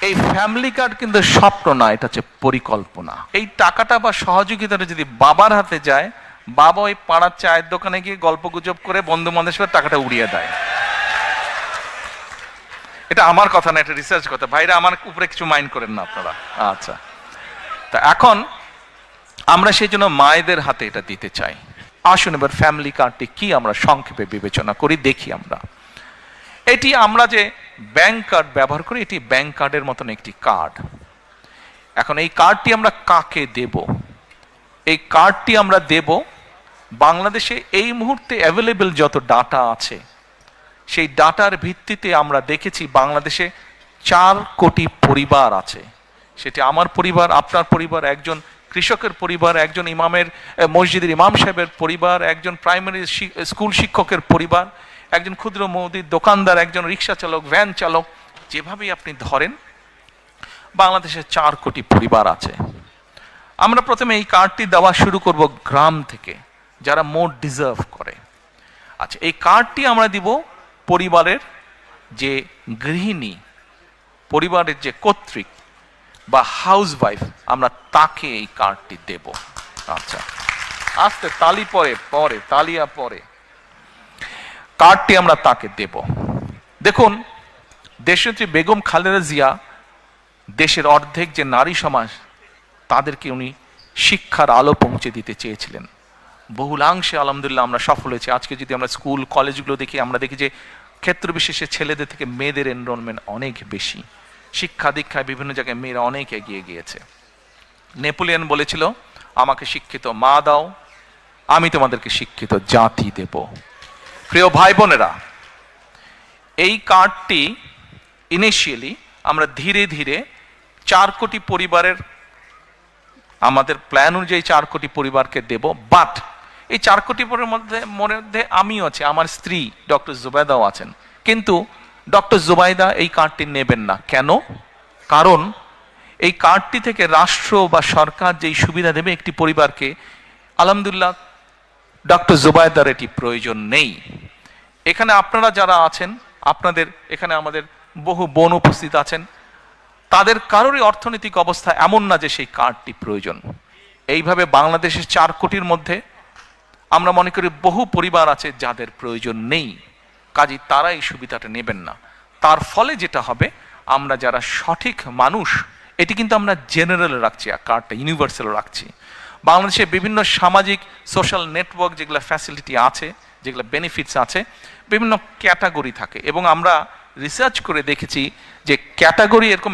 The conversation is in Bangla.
এই ফ্যামিলি কার্ড কিন্তু স্বপ্ন না, এটা হচ্ছে পরিকল্পনা। এই টাকাটা বা সহযোগিতাটা যদি বাবার হাতে যায়, বাবা ওই পাড়ার চায়ের দোকানে গিয়ে গল্প গুজব করে বন্ধু বান্ধবের টাকাটা উড়িয়ে দেয়। এটা আমার কথা না, এটা রিসার্চ কথা। ভাইরা আমার উপরে কিছু মাইন্ড করেন না আপনারা। আচ্ছা, তা এখন আমরা সেই জন্য মায়েদের হাতে এটা দিতে চাই। আসুন এবার ফ্যামিলি কার্ডটি কি আমরা সংক্ষেপে বিবেচনা করি, দেখি আমরা। এটি আমরা যে ব্যাংক কার্ড ব্যবহার করি, এটি ব্যাংক কার্ডের মতন একটি কার্ড। এখন এই কার্ডটি আমরা কাকে দেব? এই কার্ডটি আমরা দেব বাংলাদেশে এই মুহূর্তে অ্যাভেলেবল যত ডাটা আছে, সেই ডাটার ভিত্তিতে আমরা দেখেছি বাংলাদেশে 4 কোটি পরিবার আছে। সেটি আমার পরিবার, আপনার পরিবার, একজন কৃষকের পরিবার, একজন ইমামের মসজিদের ইমাম সাহেবের পরিবার, একজন প্রাইমারি স্কুল শিক্ষকের পরিবার, একজন ক্ষুদ্র মুদির দোকানদার, একজন রিক্সা চালক, ভ্যান চালক, যেভাবেই আপনি ধরেন বাংলাদেশে 4 কোটি পরিবার আছে। আমরা প্রথমে এই কার্ডটি দেওয়া শুরু করব গ্রাম থেকে, যারা মোর ডিজার্ভ করে। আচ্ছা, এই কার্ডটি আমরা দিব পরিবারের যে গৃহিণী, পরিবারের যে কর্ত্রী বা হাউসওয়াইফ, আমরা তাকে এই কার্ডটি দেব। আচ্ছা, আস্তে তালি পরে তালিয়া পরে কার্ডটি আমরা তাকে দেব। দেখুন, দেশনেত্রী বেগম খালেদা জিয়া দেশের অর্ধেক যে নারী সমাজ, তাদেরকে উনি শিক্ষার আলো পৌঁছে দিতে চেয়েছিলেন। বহুলাংশে আলহামদুলিল্লাহ আমরা সফল হয়েছি। আজকে যদি আমরা স্কুল কলেজগুলো দেখি, আমরা দেখি যে ক্ষেত্র বিশেষে ছেলেদের থেকে মেয়েদের এনরোলমেন্ট অনেক বেশি। শিক্ষা দীক্ষায় বিভিন্ন জায়গায় মেয়েরা অনেক এগিয়ে গিয়েছে। নেপোলিয়ন বলেছিল, আমাকে শিক্ষিত মা দাও, আমি তোমাদেরকে শিক্ষিত জাতি দেব। প্রিয় ভাই বোনেরা, এই কার্ডটি ইনিশিয়ালি আমরা ধীরে ধীরে 4 কোটি পরিবারের, আমাদের প্ল্যান অনুযায়ী 4 কোটি পরিবারকে দেব। বাট এই 4 কোটি পরিবারের মধ্যে আমিও আছি, আমার স্ত্রী ডক্টর জুবাইদাও আছেন। কিন্তু ডক্টর জুবাইদা এই কার্ডটি নেবেন না। কেন? কারণ এই কার্ডটি থেকে রাষ্ট্র বা সরকার যেই সুবিধা দেবে একটি পরিবারকে, আলহামদুলিল্লাহ ডক্টর জুবাইদার এটি প্রয়োজন নেই। এখানে আপনারা যারা আছেন, আপনাদের এখানে আমাদের বহু বোন উপস্থিত আছেন, তাদের কারোরই অর্থনৈতিক অবস্থা এমন না যে সেই কার্ডটি প্রয়োজন। এইভাবে বাংলাদেশের 4 কোটির মধ্যে আমরা মনে করি বহু পরিবার আছে যাদের প্রয়োজন নেই, কাজেই তারা এই সুবিধাটা নেবেন না। তার ফলে যেটা হবে, আমরা যারা সঠিক মানুষ, এটি কিন্তু আমরা জেনারেল রাখছি, কার্ডটা ইউনিভার্সাল রাখছি। বাংলাদেশে বিভিন্ন সামাজিক সোশ্যাল নেটওয়ার্ক যেগুলো ফ্যাসিলিটি আছে, যেগুলো বেনিফিটস আছে, বিভিন্ন ক্যাটাগরি থাকে, এবং আমরা রিসার্চ করে দেখেছি যে ক্যাটাগরি এরকম